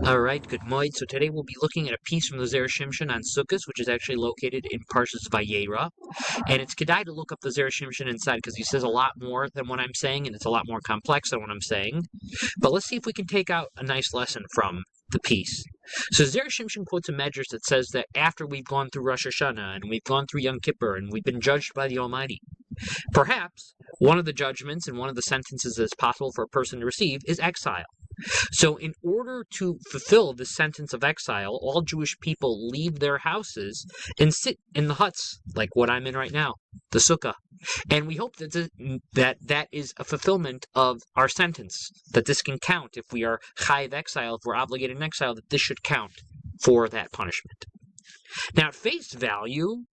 All right, good morning. So today we'll be looking at a piece from the Zera Shimshon on Sukkos, which is actually located in Parshas Vayera. And it's kedai to look up the Zera Shimshon inside because he says a lot more than what I'm saying, and it's a lot more complex than what I'm saying. But let's see if we can take out a nice lesson from the piece. So Zera Shimshon quotes a medrash that says that after we've gone through Rosh Hashanah and we've gone through Yom Kippur and we've been judged by the Almighty, perhaps one of the judgments and one of the sentences that's possible for a person to receive is exile. So in order to fulfill the sentence of exile, all Jewish people leave their houses and sit in the huts, like what I'm in right now, the sukkah. And we hope that is a fulfillment of our sentence, that this can count if we are chayiv exile, if we're obligated in exile, that this should count for that punishment. Now, at face value,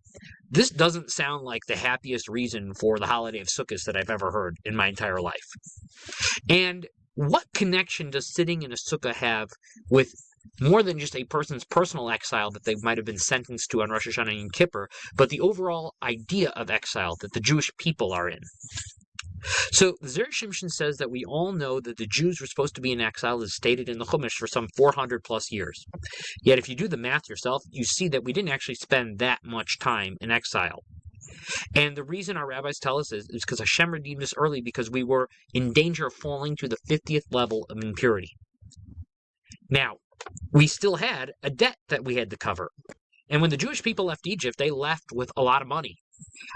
this doesn't sound like the happiest reason for the holiday of Sukkot that I've ever heard in my entire life. And what connection does sitting in a sukkah have with more than just a person's personal exile that they might have been sentenced to on Rosh Hashanah and Yom Kippur, but the overall idea of exile that the Jewish people are in? So the Zera Shimshon says that we all know that the Jews were supposed to be in exile as stated in the Chumash for some 400 plus years. Yet if you do the math yourself, you see that we didn't actually spend that much time in exile. And the reason our rabbis tell us is because Hashem redeemed us early because we were in danger of falling to the 50th level of impurity. Now, we still had a debt that we had to cover. And when the Jewish people left Egypt, they left with a lot of money.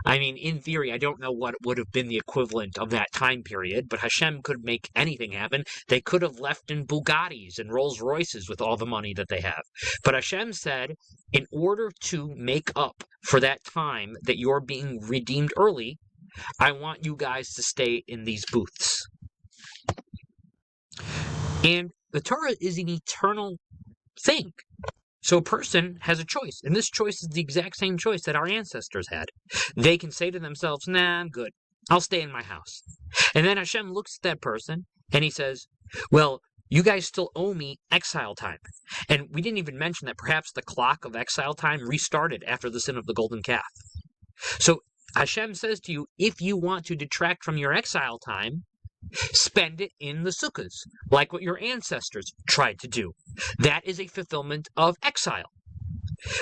I mean, in theory, I don't know what would have been the equivalent of that time period, but Hashem could make anything happen. They could have left in Bugattis and Rolls Royces with all the money that they have. But Hashem said, in order to make up for that time that you're being redeemed early, I want you guys to stay in these booths. And the Torah is an eternal thing. So a person has a choice, and this choice is the exact same choice that our ancestors had. They can say to themselves, nah, I'm good. I'll stay in my house. And then Hashem looks at that person, and he says, well, you guys still owe me exile time. And we didn't even mention that perhaps the clock of exile time restarted after the sin of the golden calf. So Hashem says to you, if you want to detract from your exile time, spend it in the sukkahs, like what your ancestors tried to do. That is a fulfillment of exile.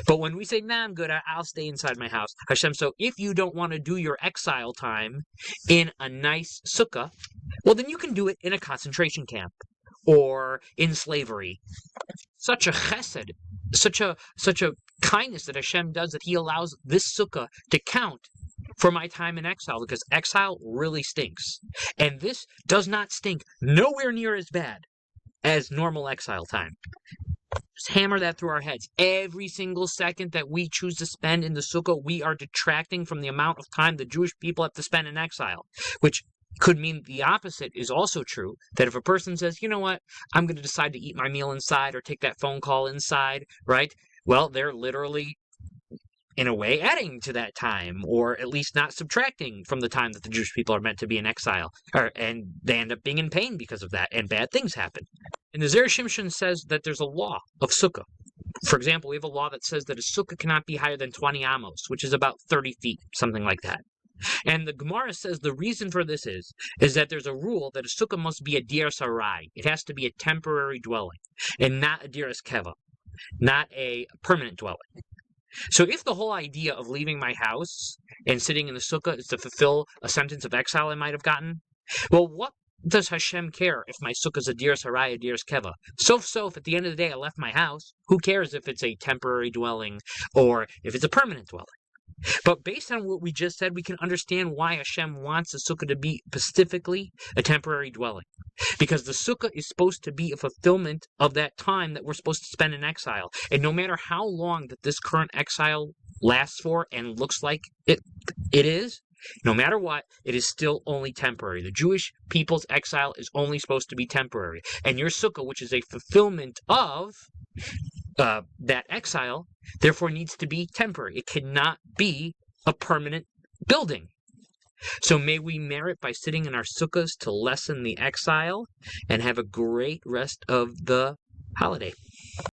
But when we say, nah, I'm good, I'll stay inside my house, Hashem, so if you don't want to do your exile time in a nice sukkah, well, then you can do it in a concentration camp or in slavery. Such a chesed, such a kindness that Hashem does that he allows this sukkah to count for my time in exile, because exile really stinks. And this does not stink nowhere near as bad as normal exile time. Just hammer that through our heads. Every single second that we choose to spend in the sukkah, we are detracting from the amount of time the Jewish people have to spend in exile, which could mean the opposite is also true, that if a person says, you know what, I'm going to decide to eat my meal inside or take that phone call inside, right? Well, they're literally, in a way, adding to that time, or at least not subtracting from the time that the Jewish people are meant to be in exile. And they end up being in pain because of that, and bad things happen. And the Zera Shimshon says that there's a law of sukkah. For example, we have a law that says that a sukkah cannot be higher than 20 amos, which is about 30 feet, something like that. And the Gemara says the reason for this is that there's a rule that a sukkah must be a dir sarai. It has to be a temporary dwelling, and not a diras keva, not a permanent dwelling. So if the whole idea of leaving my house and sitting in the sukkah is to fulfill a sentence of exile I might have gotten, well, what does Hashem care if my sukkah is a diras harai, a diras keva? So if at the end of the day I left my house, who cares if it's a temporary dwelling or if it's a permanent dwelling? But based on what we just said, we can understand why Hashem wants the sukkah to be specifically a temporary dwelling. Because the sukkah is supposed to be a fulfillment of that time that we're supposed to spend in exile. And no matter how long that this current exile lasts for and looks like it is, no matter what, it is still only temporary. The Jewish people's exile is only supposed to be temporary. And your sukkah, which is a fulfillment of that exile, therefore needs to be temporary. It cannot be a permanent building. So may we merit by sitting in our sukkahs to lessen the exile and have a great rest of the holiday.